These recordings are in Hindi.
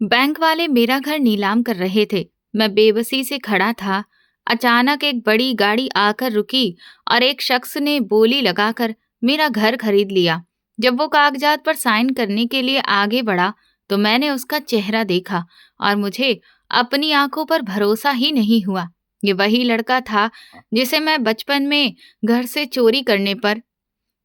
बैंक वाले मेरा घर नीलाम कर रहे थे। मैं बेबसी से खड़ा था। अचानक एक बड़ी गाड़ी आकर रुकी और एक शख्स ने बोली लगाकर मेरा घर खरीद लिया। जब वो कागजात पर साइन करने के लिए आगे बढ़ा तो मैंने उसका चेहरा देखा और मुझे अपनी आंखों पर भरोसा ही नहीं हुआ। ये वही लड़का था जिसे मैं बचपन में घर से चोरी करने पर।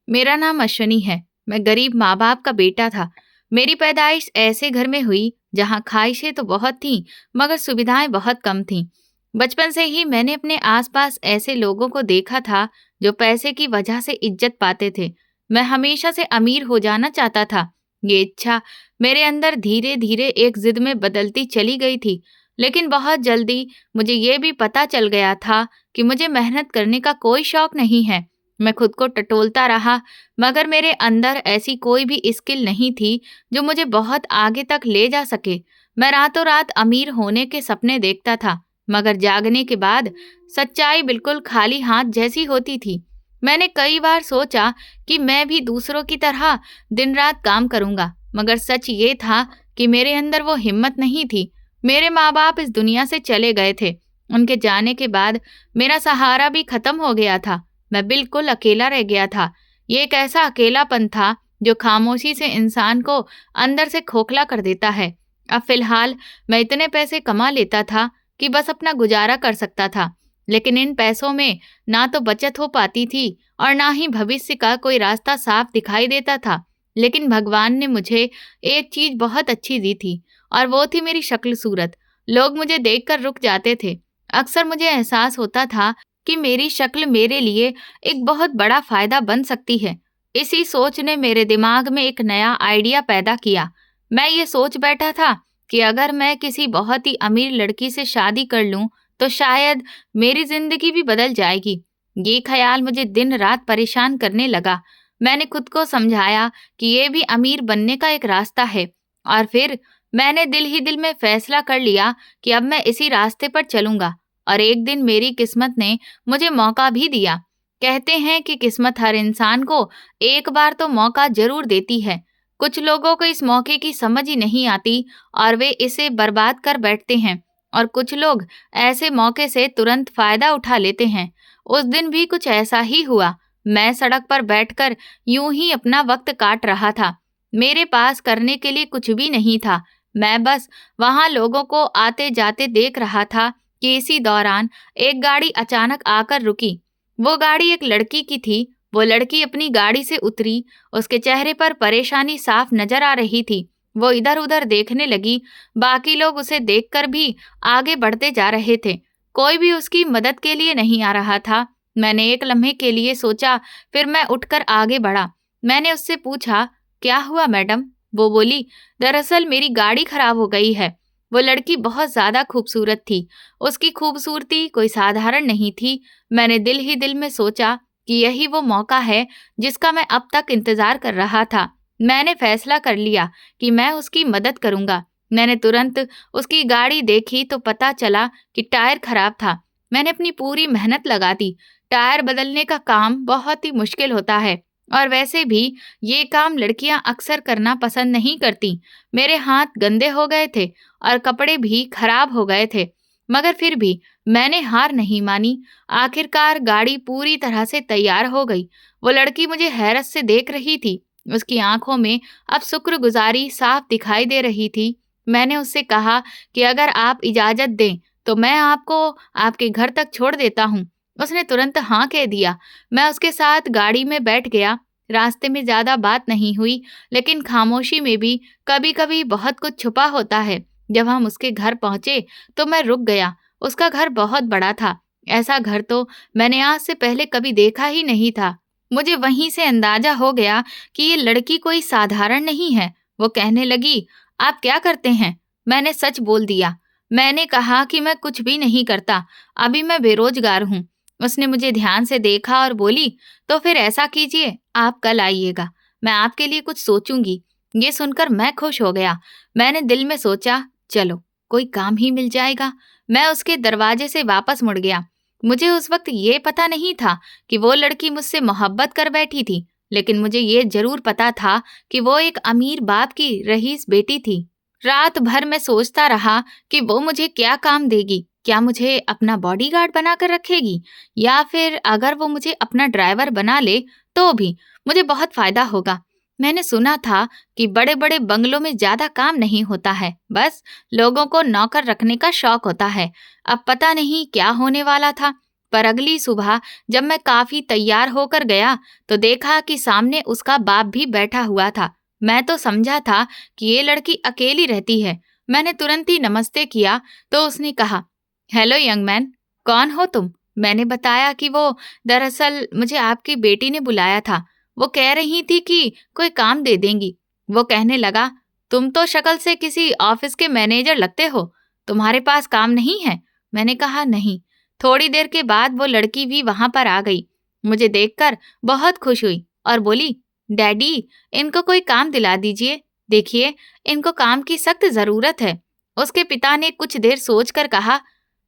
मेरा नाम अश्वनी है। मैं गरीब माँ बाप का बेटा था। मेरी पैदाइश ऐसे घर में हुई जहाँ ख्वाहिशें तो बहुत थीं मगर सुविधाएं बहुत कम थीं। बचपन से ही मैंने अपने आसपास ऐसे लोगों को देखा था जो पैसे की वजह से इज्जत पाते थे। मैं हमेशा से अमीर हो जाना चाहता था। ये इच्छा मेरे अंदर धीरे धीरे एक जिद में बदलती चली गई थी। लेकिन बहुत जल्दी मुझे ये भी पता चल गया था कि मुझे मेहनत करने का कोई शौक नहीं है। मैं खुद को टटोलता रहा मगर मेरे अंदर ऐसी कोई भी स्किल नहीं थी जो मुझे बहुत आगे तक ले जा सके। मैं रातों रात अमीर होने के सपने देखता था मगर जागने के बाद सच्चाई बिल्कुल खाली हाथ जैसी होती थी। मैंने कई बार सोचा कि मैं भी दूसरों की तरह दिन रात काम करूंगा मगर सच ये था कि मेरे अंदर वो हिम्मत नहीं थी। मेरे माँ बाप इस दुनिया से चले गए थे। उनके जाने के बाद मेरा सहारा भी खत्म हो गया था। मैं बिल्कुल अकेला रह गया था। ये एक ऐसा अकेलापन था जो खामोशी से इंसान को अंदर से खोखला कर देता है। अब फिलहाल मैं इतने पैसे कमा लेता था कि बस अपना गुजारा कर सकता था। लेकिन इन पैसों में ना तो बचत हो पाती थी और ना ही भविष्य का कोई रास्ता साफ दिखाई देता था। लेकिन भगवान ने मुझे एक चीज बहुत अच्छी दी थी और वो थी मेरी शक्ल सूरत। लोग मुझे देखकर रुक जाते थे। अक्सर मुझे एहसास होता था कि मेरी शक्ल मेरे लिए एक बहुत बड़ा फायदा बन सकती है। इसी सोच ने मेरे दिमाग में एक नया आइडिया पैदा किया। मैं ये सोच बैठा था कि अगर मैं किसी बहुत ही अमीर लड़की से शादी कर लूं तो शायद मेरी जिंदगी भी बदल जाएगी। ये ख्याल मुझे दिन रात परेशान करने लगा। मैंने खुद को समझाया कि ये भी अमीर बनने का एक रास्ता है और फिर मैंने दिल ही दिल में फैसला कर लिया कि अब मैं इसी रास्ते पर चलूंगा। और एक दिन मेरी किस्मत ने मुझे मौका भी दिया। कहते हैं कि किस्मत हर इंसान को एक बार तो मौका जरूर देती है। कुछ लोगों को इस मौके की समझ ही नहीं आती और वे इसे बर्बाद कर बैठते हैं और कुछ लोग ऐसे मौके से तुरंत फायदा उठा लेते हैं। उस दिन भी कुछ ऐसा ही हुआ। मैं सड़क पर बैठकर यूं ही अपना वक्त काट रहा था। मेरे पास करने के लिए कुछ भी नहीं था। मैं बस वहां लोगों को आते जाते देख रहा था कि इसी दौरान एक गाड़ी अचानक आकर रुकी। वो गाड़ी एक लड़की की थी। वो लड़की अपनी गाड़ी से उतरी। उसके चेहरे पर परेशानी साफ नजर आ रही थी। वो इधर उधर देखने लगी। बाकी लोग उसे देखकर भी आगे बढ़ते जा रहे थे। कोई भी उसकी मदद के लिए नहीं आ रहा था। मैंने एक लम्हे के लिए सोचा, फिर मैं उठकर आगे बढ़ा। मैंने उससे पूछा, क्या हुआ मैडम? वो बोली, दरअसल मेरी गाड़ी खराब हो गई है। वो लड़की बहुत ज्यादा खूबसूरत थी। उसकी खूबसूरती कोई साधारण नहीं थी। मैंने दिल ही दिल में सोचा कि यही वो मौका है जिसका मैं अब तक इंतजार कर रहा था। मैंने फैसला कर लिया कि मैं उसकी मदद करूंगा। मैंने तुरंत उसकी गाड़ी देखी तो पता चला कि टायर खराब था। मैंने अपनी पूरी मेहनत लगा दी। टायर बदलने का काम बहुत ही मुश्किल होता है और वैसे भी ये काम लड़कियां अक्सर करना पसंद नहीं करती। मेरे हाथ गंदे हो गए थे और कपड़े भी खराब हो गए थे मगर फिर भी मैंने हार नहीं मानी। आखिरकार गाड़ी पूरी तरह से तैयार हो गई। वो लड़की मुझे हैरत से देख रही थी। उसकी आंखों में अब शुक्रगुजारी साफ दिखाई दे रही थी। मैंने उससे कहा कि अगर आप इजाजत दें तो मैं आपको आपके घर तक छोड़ देता हूँ। उसने तुरंत हाँ कह दिया। मैं उसके साथ गाड़ी में बैठ गया। रास्ते में ज्यादा बात नहीं हुई लेकिन खामोशी में भी कभी कभी बहुत कुछ छुपा होता है। जब हम उसके घर पहुंचे तो मैं रुक गया। उसका घर बहुत बड़ा था। ऐसा घर तो मैंने आज से पहले कभी देखा ही नहीं था। मुझे वहीं से अंदाजा हो गया कि ये लड़की कोई साधारण नहीं है। वो कहने लगी, आप क्या करते हैं? मैंने सच बोल दिया। मैंने कहा कि मैं कुछ भी नहीं करता, अभी मैं बेरोजगार हूँ। उसने मुझे ध्यान से देखा और बोली, तो फिर ऐसा कीजिए, आप कल आइएगा, मैं आपके लिए कुछ सोचूंगी। ये सुनकर मैं खुश हो गया। मैंने दिल में सोचा, चलो कोई काम ही मिल जाएगा। मैं उसके दरवाजे से वापस मुड़ गया। मुझे उस वक्त ये पता नहीं था कि वो लड़की मुझसे मोहब्बत कर बैठी थी, लेकिन मुझे ये जरूर पता था कि वो एक अमीर बाप की रईस बेटी थी। रात भर मैं सोचता रहा कि वो मुझे क्या काम देगी। क्या मुझे अपना बॉडीगार्ड बनाकर रखेगी या फिर अगर वो मुझे अपना ड्राइवर बना ले तो भी मुझे बहुत फायदा होगा। मैंने सुना था कि बड़े-बड़े बंगलों में ज्यादा काम नहीं होता है, बस लोगों को नौकर रखने का शौक होता है। अब पता नहीं क्या होने वाला था, पर अगली सुबह जब मैं काफी तैयार होकर गया तो देखा कि सामने उसका बाप भी बैठा हुआ था। मैं तो समझा था कि ये लड़की अकेली रहती है। मैंने तुरंत ही नमस्ते किया तो उसने कहा, हेलो यंग मैन, कौन हो तुम? मैंने बताया कि वो दरअसल मुझे आपकी बेटी ने बुलाया था। वो कह रही थी कि कोई काम दे देंगी। वो कहने लगा, तुम तो शक्ल से किसी ऑफिस के मैनेजर लगते हो, तुम्हारे पास काम नहीं है? मैंने कहा नहीं। थोड़ी देर के बाद वो लड़की भी वहां पर आ गई। मुझे देखकर बहुत खुश हुई और बोली, डैडी, इनको कोई काम दिला दीजिए। देखिए, इनको काम की सख्त जरूरत है। उसके पिता ने कुछ देर सोचकर कहा,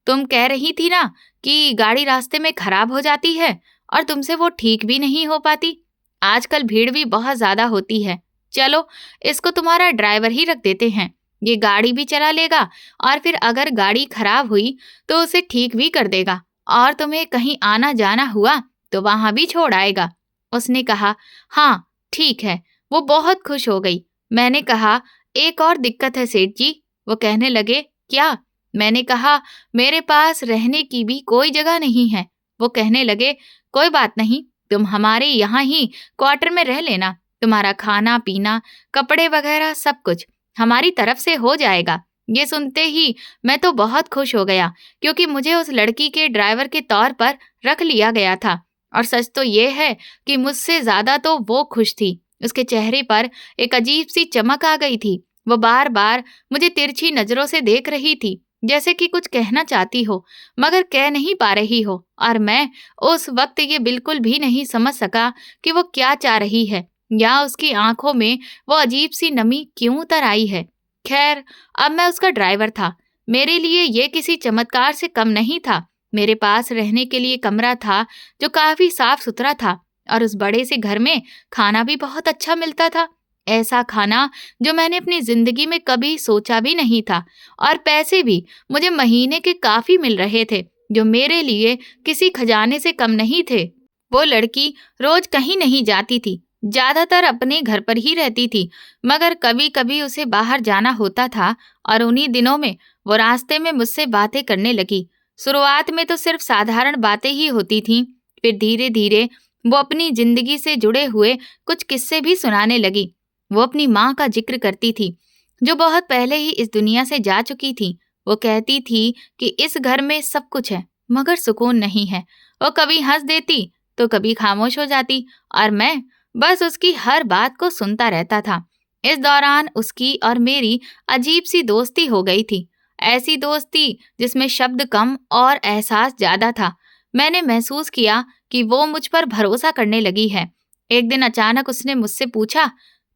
तुम कह रही थी ना कि गाड़ी रास्ते में खराब हो जाती है और तुमसे वो ठीक भी नहीं हो पाती। आजकल भीड़ भी बहुत ज्यादा होती है। चलो, इसको तुम्हारा ड्राइवर ही रख देते हैं। ये गाड़ी भी चला लेगा और फिर अगर गाड़ी खराब हुई तो उसे ठीक भी कर देगा और तुम्हें कहीं आना जाना हुआ तो वहां भी छोड़ आएगा। उसने कहा, हाँ ठीक है। वो बहुत खुश हो गई। मैंने कहा, एक और दिक्कत है सेठ जी। वो कहने लगे, क्या? मैंने कहा, मेरे पास रहने की भी कोई जगह नहीं है। वो कहने लगे, कोई बात नहीं, तुम हमारे यहाँ ही क्वार्टर में रह लेना। तुम्हारा खाना पीना, कपड़े वगैरह सब कुछ हमारी तरफ से हो जाएगा। ये सुनते ही मैं तो बहुत खुश हो गया, क्योंकि मुझे उस लड़की के ड्राइवर के तौर पर रख लिया गया था। और सच तो ये है कि मुझसे ज्यादा तो वो खुश थी। उसके चेहरे पर एक अजीब सी चमक आ गई थी। वो बार बार मुझे तिरछी नजरों से देख रही थी, जैसे कि कुछ कहना चाहती हो मगर कह नहीं पा रही हो। और मैं उस वक्त ये बिल्कुल भी नहीं समझ सका कि वो क्या चाह रही है या उसकी आंखों में वो अजीब सी नमी क्यों उतर आई है। खैर, अब मैं उसका ड्राइवर था। मेरे लिए ये किसी चमत्कार से कम नहीं था। मेरे पास रहने के लिए कमरा था जो काफी साफ सुथरा था और उस बड़े से घर में खाना भी बहुत अच्छा मिलता था। ऐसा खाना जो मैंने अपनी जिंदगी में कभी सोचा भी नहीं था। और पैसे भी मुझे महीने के काफी मिल रहे थे, जो मेरे लिए किसी खजाने से कम नहीं थे। वो लड़की रोज कहीं नहीं जाती थी, ज्यादातर अपने घर पर ही रहती थी, मगर कभी कभी उसे बाहर जाना होता था और उन्हीं दिनों में वो रास्ते में मुझसे बातें करने लगी। शुरुआत में तो सिर्फ साधारण बातें ही होती थीं, फिर धीरे धीरे वो अपनी जिंदगी से जुड़े हुए कुछ किस्से भी सुनाने लगी। वो अपनी माँ का जिक्र करती थी, जो बहुत पहले ही इस दुनिया से जा चुकी थी। वो कहती थी कि इस घर में सब कुछ है मगर सुकून नहीं है। वो कभी हंस देती तो कभी खामोश हो जाती और मैं बस उसकी हर बात को सुनता रहता था। इस दौरान उसकी और मेरी अजीब सी दोस्ती हो गई थी। ऐसी दोस्ती जिसमें शब्द कम और एहसास ज्यादा था। मैंने महसूस किया कि वो मुझ पर भरोसा करने लगी है। एक दिन अचानक उसने मुझसे पूछा,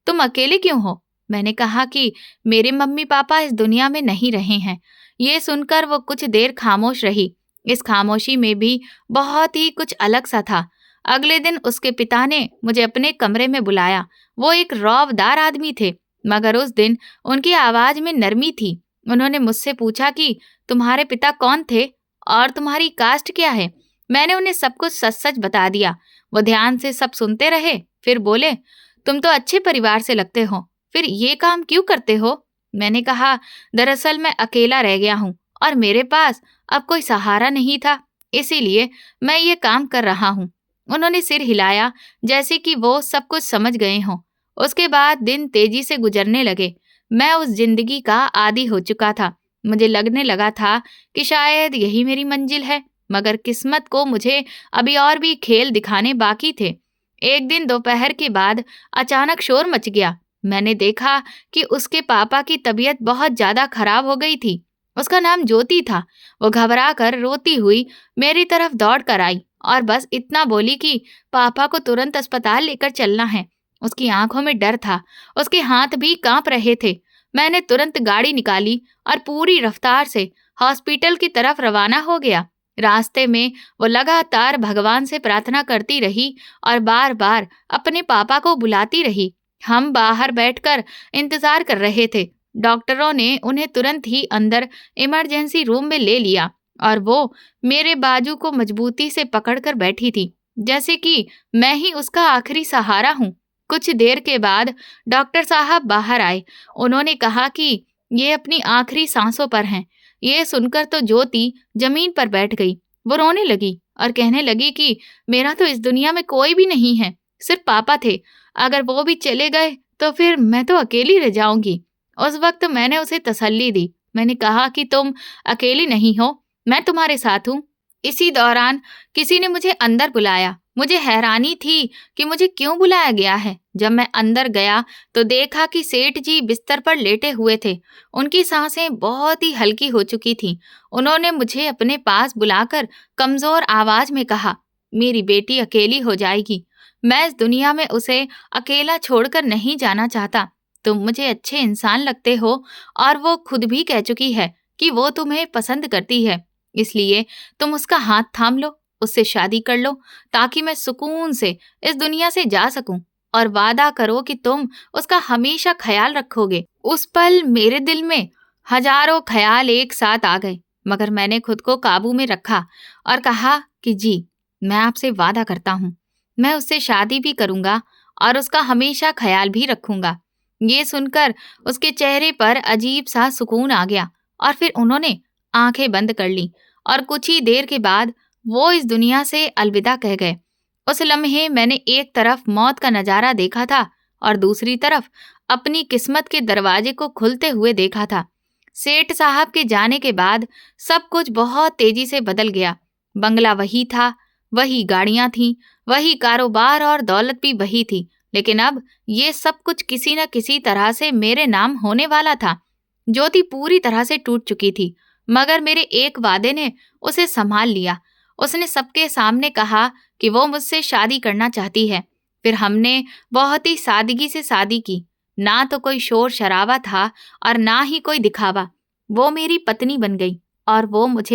तुम अकेले क्यों हो? मैंने कहा कि मेरे मम्मी पापा इस दुनिया में नहीं रहे हैं। ये सुनकर वो कुछ देर खामोश रही। इस खामोशी में भी बहुत ही कुछ अलग सा था। अगले दिन उसके पिता ने मुझे अपने कमरे में बुलाया। वो एक रौबदार आदमी थे, मगर उस दिन उनकी आवाज में नरमी थी। उन्होंने मुझसे पूछा कि तुम्हारे पिता कौन थे और तुम्हारी कास्ट क्या है। मैंने उन्हें सब कुछ सच सच बता दिया। वो ध्यान से सब सुनते रहे, फिर बोले, तुम तो अच्छे परिवार से लगते हो, फिर ये काम क्यों करते हो? मैंने कहा, दरअसल मैं अकेला रह गया हूँ और मेरे पास अब कोई सहारा नहीं था, इसीलिए मैं ये काम कर रहा हूँ। उन्होंने सिर हिलाया, जैसे कि वो सब कुछ समझ गए हों। उसके बाद दिन तेजी से गुजरने लगे। मैं उस जिंदगी का आदी हो चुका था। मुझे लगने लगा था कि शायद यही मेरी मंजिल है, मगर किस्मत को मुझे अभी और भी खेल दिखाने बाकी थे। एक दिन दोपहर के बाद अचानक शोर मच गया। मैंने देखा कि उसके पापा की तबीयत बहुत ज्यादा खराब हो गई थी। उसका नाम ज्योति था। वो घबरा कर रोती हुई मेरी तरफ दौड़ कर आई और बस इतना बोली कि पापा को तुरंत अस्पताल लेकर चलना है। उसकी आंखों में डर था, उसके हाथ भी कांप रहे थे। मैंने तुरंत गाड़ी निकाली और पूरी रफ्तार से हॉस्पिटल की तरफ रवाना हो गया। रास्ते में वो लगातार भगवान से प्रार्थना करती रही और बार बार अपने पापा को बुलाती रही। हम बाहर बैठकर इंतजार कर रहे थे। डॉक्टरों ने उन्हें तुरंत ही अंदर इमरजेंसी रूम में ले लिया और वो मेरे बाजू को मजबूती से पकड़कर बैठी थी, जैसे कि मैं ही उसका आखिरी सहारा हूँ। कुछ देर के बाद डॉक्टर साहब बाहर आए। उन्होंने कहा कि ये अपनी आखिरी सांसों पर हैं। ये सुनकर तो ज्योति जमीन पर बैठ गई। वो रोने लगी और कहने लगी कि मेरा तो इस दुनिया में कोई भी नहीं है, सिर्फ पापा थे। अगर वो भी चले गए तो फिर मैं तो अकेली रह जाऊंगी। उस वक्त मैंने उसे तसल्ली दी। मैंने कहा कि तुम अकेली नहीं हो, मैं तुम्हारे साथ हूँ। इसी दौरान किसी ने मुझे अंदर बुलाया। मुझे हैरानी थी कि मुझे क्यों बुलाया गया है। जब मैं अंदर गया तो देखा कि सेठ जी बिस्तर पर लेटे हुए थे। उनकी सांसें बहुत ही हल्की हो चुकी थीं। उन्होंने मुझे अपने पास बुलाकर कमजोर आवाज में कहा, मेरी बेटी अकेली हो जाएगी। मैं इस दुनिया में उसे अकेला छोड़कर नहीं जाना चाहता। तुम मुझे अच्छे इंसान लगते हो और वो खुद भी कह चुकी है कि वो तुम्हें पसंद करती है। इसलिए तुम उसका हाथ थाम लो, उससे शादी कर लो, ताकि मैं सुकून से इस दुनिया से जा सकूं। और वादा करो कि तुम उसका हमेशा ख्याल रखोगे। उस पल मेरे दिल में हजारों ख्याल एक साथ आ गए, मगर मैंने खुद को काबू में रखा और कहा कि जी, मैं आपसे वादा करता हूँ, मैं उससे शादी भी करूंगा और उसका हमेशा ख्याल भी रखूंगा। ये सुनकर उसके चेहरे पर अजीब सा सुकून आ गया और फिर उन्होंने आंखें बंद कर ली और कुछ ही देर के बाद वो इस दुनिया से अलविदा कह गए। उस लम्हे मैंने एक तरफ मौत का नजारा देखा था और दूसरी तरफ अपनी किस्मत के दरवाजे को खुलते हुए देखा था। सेठ साहब के जाने के बाद सब कुछ बहुत तेजी से बदल गया। बंगला वही था, वही गाड़ियां थीं, वही कारोबार और दौलत भी वही थी, लेकिन अब ये सब कुछ किसी न किसी तरह से मेरे नाम होने वाला था। ज्योति पूरी तरह से टूट चुकी थी, मगर मेरे एक वादे ने उसे संभाल लिया। उसने सबके सामने कहा कि वो मुझसे शादी करना चाहती है। फिर हमने बहुत ही सादगी से शादी की। ना तो कोई शोर शराबा था और ना ही कोई दिखावा। वो मेरी पत्नी बन गई और वो मुझ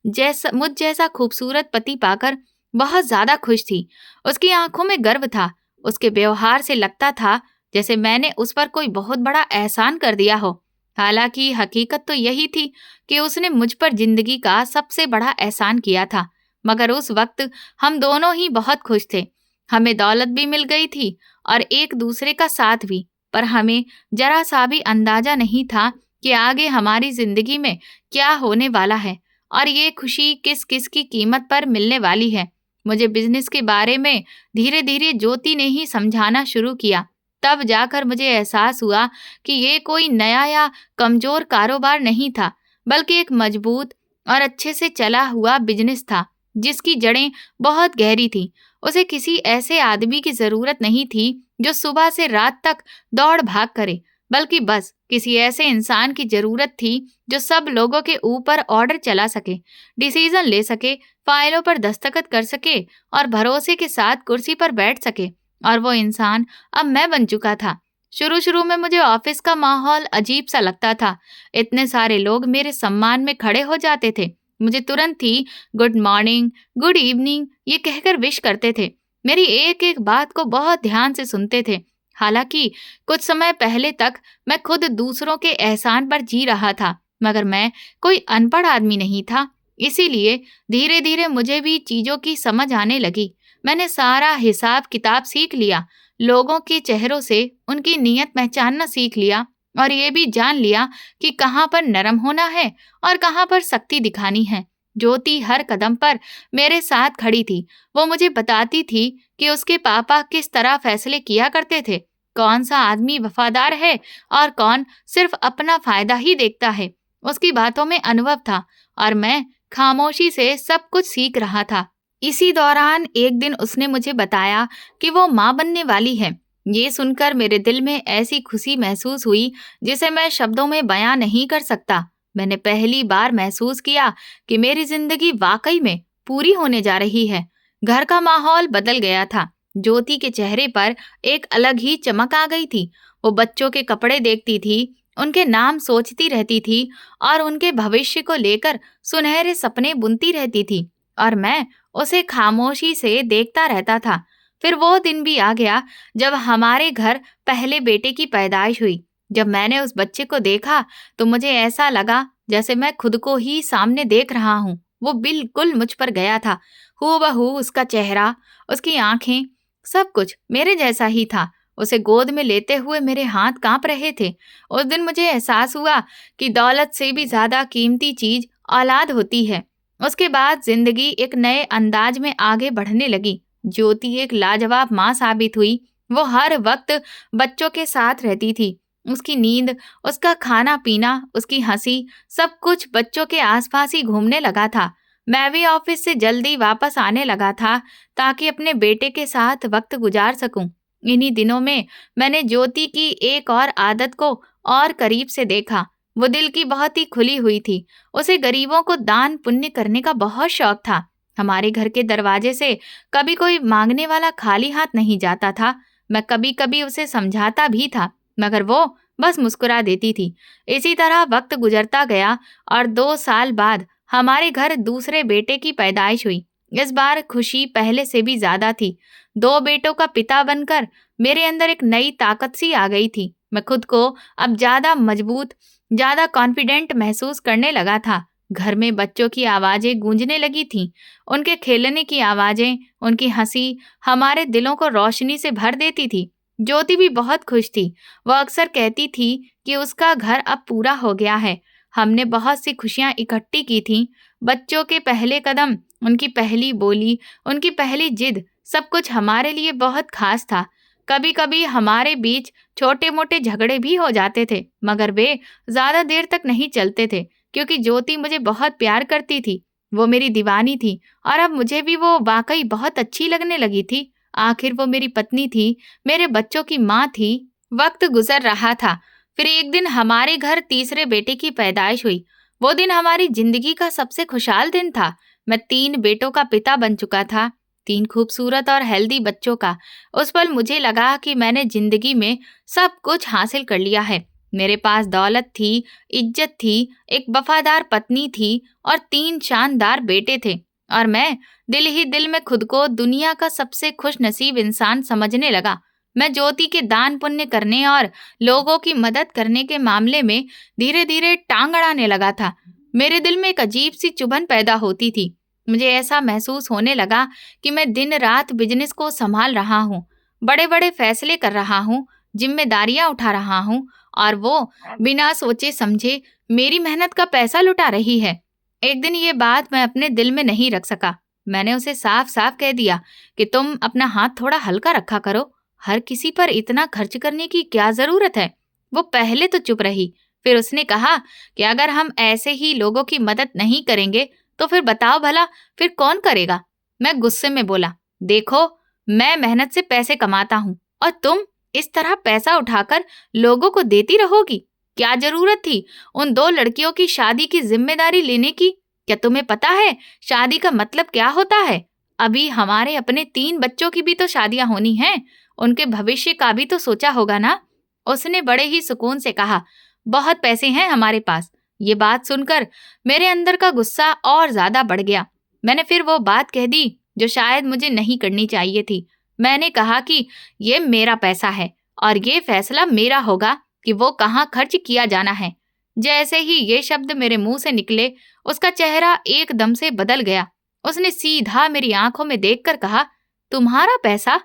जैसा खूबसूरत पति पाकर बहुत ज्यादा खुश थी। उसकी आंखों में गर्व था। उसके व्यवहार से लगता था जैसे मैंने उस पर कोई बहुत बड़ा एहसान कर दिया हो। हालांकि हकीकत तो यही थी कि उसने मुझ पर जिंदगी का सबसे बड़ा एहसान किया था। मगर उस वक्त हम दोनों ही बहुत खुश थे। हमें दौलत भी मिल गई थी और एक दूसरे का साथ भी, पर हमें जरा सा भी अंदाजा नहीं था कि आगे हमारी जिंदगी में क्या होने वाला है और ये खुशी किस किस की कीमत पर मिलने वाली है। मुझे बिजनेस के बारे में धीरे धीरे ज्योति ने ही समझाना शुरू किया। तब जाकर मुझे एहसास हुआ कि ये कोई नया या कमजोर कारोबार नहीं था, बल्कि एक मजबूत और अच्छे से चला हुआ बिजनेस था, जिसकी जड़ें बहुत गहरी थीं। उसे किसी ऐसे आदमी की जरूरत नहीं थी जो सुबह से रात तक दौड़ भाग करे, बल्कि बस किसी ऐसे इंसान की जरूरत थी जो सब लोगों के ऊपर ऑर्डर चला सके, डिसीजन ले सके, फाइलों पर दस्तखत कर सके और भरोसे के साथ कुर्सी पर बैठ सके। और वो इंसान अब मैं बन चुका था। शुरू शुरू में मुझे ऑफिस का माहौल अजीब सा लगता था। इतने सारे लोग मेरे सम्मान में खड़े हो जाते थे, मुझे तुरंत ही गुड मॉर्निंग, गुड इवनिंग ये कहकर विश करते थे। मेरी एक एक बात को बहुत ध्यान से सुनते थे। हालांकि कुछ समय पहले तक मैं खुद दूसरों के एहसान पर जी रहा था, मगर मैं कोई अनपढ़ आदमी नहीं था। इसीलिए धीरे धीरे मुझे भी चीजों की समझ आने लगी। मैंने सारा हिसाब किताब सीख लिया, लोगों के चेहरों से उनकी नीयत पहचानना सीख लिया और ये भी जान लिया कि कहाँ पर नरम होना है और कहाँ पर सख्ती दिखानी है। ज्योति हर कदम पर मेरे साथ खड़ी थी। वो मुझे बताती थी कि उसके पापा किस तरह फैसले किया करते थे, कौन सा आदमी वफादार है और कौन सिर्फ अपना फायदा ही देखता है। उसकी बातों में अनुभव था और मैं खामोशी से सब कुछ सीख रहा था। इसी दौरान एक दिन उसने मुझे बताया कि वो माँ बनने वाली है। ये सुनकर मेरे दिल में ऐसी खुशी महसूस हुई जिसे मैं शब्दों में बयां नहीं कर सकता। मैंने पहली बार महसूस किया कि मेरी जिंदगी वाकई में पूरी होने जा रही है। घर का माहौल बदल गया था। ज्योति के चेहरे पर एक अलग ही चमक आ गई थी। वो बच्चों के कपड़े देखती थी, उनके नाम सोचती रहती थी और उनके भविष्य को लेकर सुनहरे सपने बुनती रहती थी, और मैं उसे खामोशी से देखता रहता था। फिर वो दिन भी आ गया जब हमारे घर पहले बेटे की पैदाइश हुई। जब मैंने उस बच्चे को देखा तो मुझे ऐसा लगा जैसे मैं खुद को ही सामने देख रहा हूँ। वो बिल्कुल मुझ पर गया था। हूबहू उसका चेहरा, उसकी आंखें, सब कुछ मेरे जैसा ही था। उसे गोद में लेते हुए मेरे हाथ कांप रहे थे। उस दिन मुझे एहसास हुआ कि दौलत से भी ज्यादा कीमती चीज औलाद होती है। उसके बाद जिंदगी एक नए अंदाज में आगे बढ़ने लगी। ज्योति एक लाजवाब माँ साबित हुई। वो हर वक्त बच्चों के साथ रहती थी। उसकी नींद, उसका खाना पीना, उसकी हंसी, सब कुछ बच्चों के आसपास ही घूमने लगा था। मैं भी ऑफिस से जल्दी वापस आने लगा था ताकि अपने बेटे के साथ वक्त गुजार सकूं। इन्हीं दिनों में मैंने ज्योति की एक और आदत को और करीब से देखा। वो दिल की बहुत ही खुली हुई थी। उसे गरीबों को दान पुण्य करने का बहुत शौक था। हमारे घर के दरवाजे से कभी कोई मांगने वाला खाली हाथ नहीं जाता था। मैं कभी कभी उसे समझाता भी था, मगर वो बस मुस्कुरा देती थी। इसी तरह वक्त गुजरता गया और 2 साल बाद हमारे घर दूसरे बेटे की पैदाइश हुई। इस बार खुशी पहले से भी ज्यादा थी। 2 बेटों का पिता बनकर मेरे अंदर एक नई ताकत सी आ गई थी। मैं खुद को अब ज्यादा मजबूत, ज्यादा कॉन्फिडेंट महसूस करने लगा था। घर में बच्चों की आवाजें गूंजने लगी थीं। उनके खेलने की आवाजें, उनकी हंसी हमारे दिलों को रोशनी से भर देती थी। ज्योति भी बहुत खुश थी। वह अक्सर कहती थी कि उसका घर अब पूरा हो गया है। हमने बहुत सी खुशियां इकट्ठी की थीं। बच्चों के पहले कदम, उनकी पहली बोली, उनकी पहली जिद, सब कुछ हमारे लिए बहुत खास था। कभी कभी हमारे बीच छोटे मोटे झगड़े भी हो जाते थे, मगर वे ज्यादा देर तक नहीं चलते थे, क्योंकि ज्योति मुझे बहुत प्यार करती थी। वो मेरी दीवानी थी और अब मुझे भी वो वाकई बहुत अच्छी लगने लगी थी। आखिर वो मेरी पत्नी थी, मेरे बच्चों की माँ थी। वक्त गुजर रहा था। फिर एक दिन हमारे घर तीसरे बेटे की पैदाइश हुई। वो दिन हमारी जिंदगी का सबसे खुशहाल दिन था। मैं 3 बेटों का पिता बन चुका था, 3 खूबसूरत और हेल्दी बच्चों का। उस पल मुझे लगा कि मैंने जिंदगी में सब कुछ हासिल कर लिया है। मेरे पास दौलत थी, इज्जत थी, एक वफादार पत्नी थी और 3 शानदार बेटे थे। और मैं दिल ही दिल में खुद को दुनिया का सबसे खुश नसीब इंसान समझने लगा। मैं ज्योति के दान पुण्य करने और लोगों की मदद करने के मामले में धीरे धीरे टांग अड़ाने लगा था। मेरे दिल में एक अजीब सी चुभन पैदा होती थी। मुझे ऐसा महसूस होने लगा कि मैं दिन रात बिजनेस को संभाल रहा हूँ, बड़े बड़े फैसले कर रहा हूँ, जिम्मेदारियां उठा रहा हूँ, और वो बिना सोचे समझे मेरी मेहनत का पैसा लुटा रही है। एक दिन ये बात मैं अपने दिल में नहीं रख सका। मैंने उसे साफ साफ कह दिया कि तुम अपना हाथ थोड़ा हल्का रखा करो। हर किसी पर इतना खर्च करने की क्या जरूरत है। वो पहले तो चुप रही, फिर उसने कहा कि अगर हम ऐसे ही लोगों की मदद नहीं करेंगे तो फिर बताओ भला, फिर कौन करेगा। मैं गुस्से में बोला, देखो, मैं मेहनत से पैसे कमाता हूँ और तुम इस तरह पैसा उठाकर लोगों को देती रहोगी। क्या जरूरत थी उन 2 लड़कियों की शादी की जिम्मेदारी लेने की? क्या तुम्हें पता है शादी का मतलब क्या होता है? अभी हमारे अपने 3 बच्चों की भी तो शादियां होनी हैं। उनके भविष्य का भी तो सोचा होगा ना। उसने बड़े ही सुकून से कहा, बहुत पैसे हैं हमारे पास। ये बात सुनकर मेरे अंदर का गुस्सा और ज्यादा बढ़ गया। मैंने फिर वो बात कह दी जो शायद मुझे नहीं करनी चाहिए थी। मैंने कहा कि ये मेरा पैसा है और ये फैसला मेरा होगा कि वो कहाँ खर्च किया जाना है। जैसे ही ये शब्द मेरे मुंह से निकले, उसका चेहरा एकदम से बदल गया। उसने सीधा मेरी आंखों में देखकर कहा, तुम्हारा पैसा?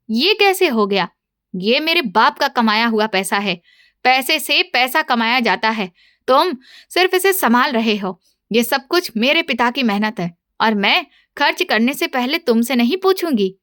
ये कैसे हो गया? ये मेरे बाप का कमाया हुआ पैसा है। पैसे से पैसा कमाया जाता है। तुम सिर्फ इसे संभाल रहे हो। ये सब कुछ मेरे पिता की मेहनत है और मैं खर्च करने से पहले तुमसे नहीं पूछूंगी।